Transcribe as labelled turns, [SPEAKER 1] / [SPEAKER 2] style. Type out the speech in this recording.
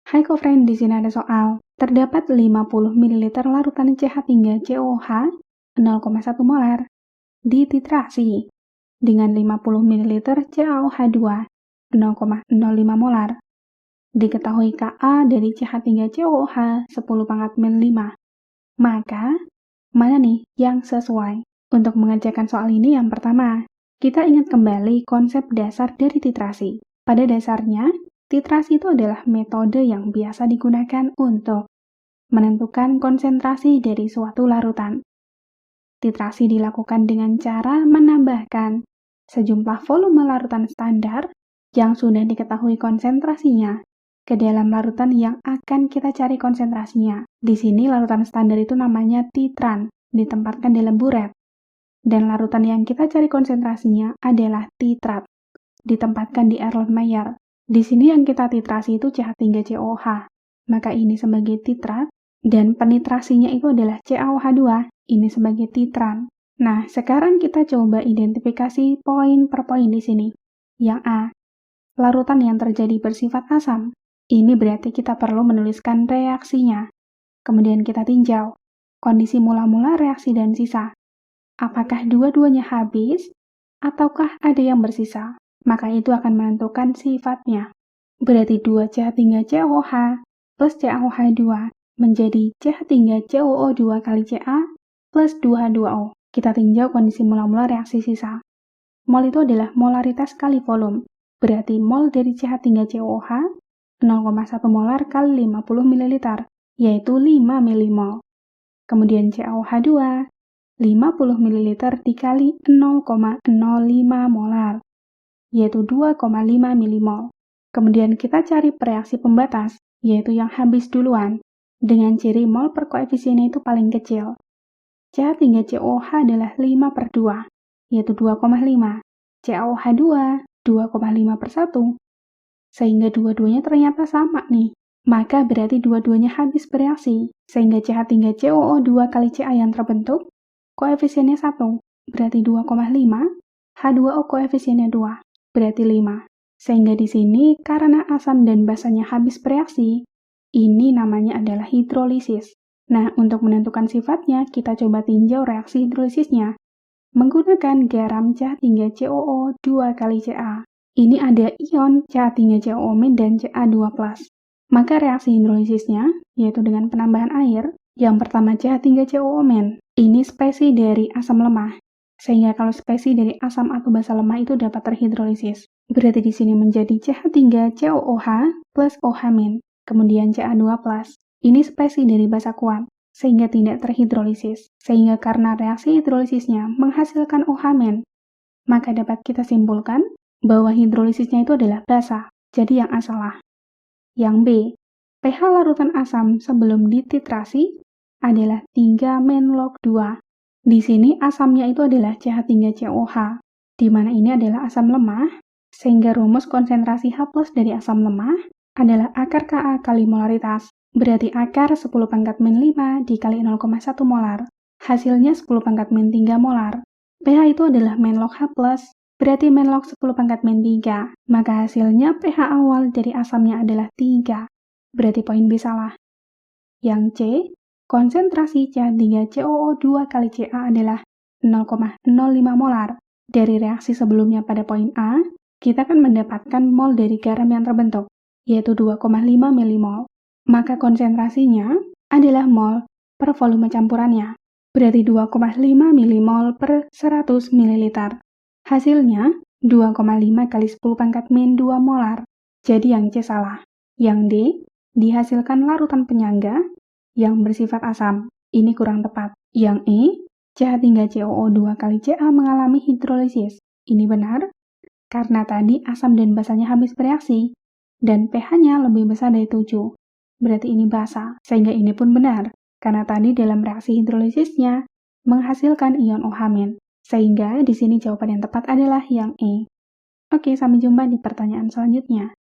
[SPEAKER 1] Hai co-friend, di sini ada soal. Terdapat 50 ml larutan CH3COOH 0,1 molar dititrasi dengan 50 ml CaOH2 0,05 molar. Diketahui Ka dari CH3COOH 10⁻⁵. Maka, mana nih yang sesuai? Untuk mengerjakan soal ini yang pertama, kita ingat kembali konsep dasar dari titrasi. Pada dasarnya, titrasi itu adalah metode yang biasa digunakan untuk menentukan konsentrasi dari suatu larutan. Titrasi dilakukan dengan cara menambahkan sejumlah volume larutan standar yang sudah diketahui konsentrasinya ke dalam larutan yang akan kita cari konsentrasinya. Di sini larutan standar itu namanya titran, ditempatkan dalam buret. Dan larutan yang kita cari konsentrasinya adalah titrat, ditempatkan di Erlenmeyer. Di sini yang kita titrasi itu CH3COOH, maka ini sebagai titrat, dan penitrasinya itu adalah CaOH2, ini sebagai titran. Nah, sekarang kita coba identifikasi poin per poin di sini. Yang A, larutan yang terjadi bersifat asam. Ini berarti kita perlu menuliskan reaksinya. Kemudian kita tinjau kondisi mula-mula, reaksi, dan sisa. Apakah dua-duanya habis, ataukah ada yang bersisa? Maka itu akan menentukan sifatnya. Berarti 2 CH3COOH plus CaOH2 menjadi CH3COO2 kali Ca plus 2H2O. Kita tinjau kondisi mula-mula, reaksi, sisa. Mol itu adalah molaritas kali volume. Berarti mol dari CH3COOH 0,1 molar kali 50 ml, yaitu 5 milimol. Kemudian CaOH2, 50 ml dikali 0,05 molar, yaitu 2,5 milimol. Kemudian kita cari reaksi pembatas, yaitu yang habis duluan, dengan ciri mol per koefisiennya itu paling kecil. CH3COOH adalah 5/2, yaitu 2,5. CaOH2, 2,5/1. Sehingga dua-duanya ternyata sama nih. Maka berarti dua-duanya habis bereaksi, sehingga CH3COO2 kali Ca yang terbentuk, koefisiennya 1, berarti 2,5, H2O koefisiennya 2, berarti 5. Sehingga di sini, karena asam dan basanya habis bereaksi, ini namanya adalah hidrolisis. Nah, untuk menentukan sifatnya, kita coba tinjau reaksi hidrolisisnya menggunakan garam CH3COO2 kali Ca. Ini ada ion CH3COO- dan Ca2+. Maka reaksi hidrolisisnya, yaitu dengan penambahan air, yang pertama CH3COO-. Ini spesi dari asam lemah, sehingga kalau spesi dari asam atau basa lemah itu dapat terhidrolisis. Berarti di sini menjadi CH3COOH plus OH-. Kemudian Ca2+. Ini spesi dari basa kuat, sehingga tidak terhidrolisis. Sehingga karena reaksi hidrolisisnya menghasilkan OH-, maka dapat kita simpulkan bahwa hidrolisisnya itu adalah basa. Jadi yang A salah. Yang B, pH larutan asam sebelum dititrasi adalah 3-log-2. Di sini asamnya itu adalah CH3COOH, di mana ini adalah asam lemah, sehingga rumus konsentrasi H+ dari asam lemah adalah akar Ka kali molaritas. Berarti akar 10⁻⁵ dikali 0,1 molar. Hasilnya 10⁻³ molar. pH itu adalah men-log H+, berarti men-log 10⁻⁵. Maka hasilnya pH awal dari asamnya adalah 3. Berarti poin B salah. Yang C, konsentrasi CH3COO2 kali Ca adalah 0,05 molar. Dari reaksi sebelumnya pada poin A, kita akan mendapatkan mol dari garam yang terbentuk, yaitu 2,5 milimol. Maka konsentrasinya adalah mol per volume campurannya, berarti 2,5 milimol per 100 ml. Hasilnya 2,5 kali 10⁻⁴ molar. Jadi yang C salah. Yang D, dihasilkan larutan penyangga yang bersifat asam. Ini kurang tepat. Yang E, CH3COO2 kali Ca mengalami hidrolisis. Ini benar, karena tadi asam dan basanya habis bereaksi, dan pH-nya lebih besar dari 7. Berarti ini basa, sehingga ini pun benar, karena tadi dalam reaksi hidrolisisnya menghasilkan ion OH-. Sehingga di sini jawaban yang tepat adalah yang E. Oke, sampai jumpa di pertanyaan selanjutnya.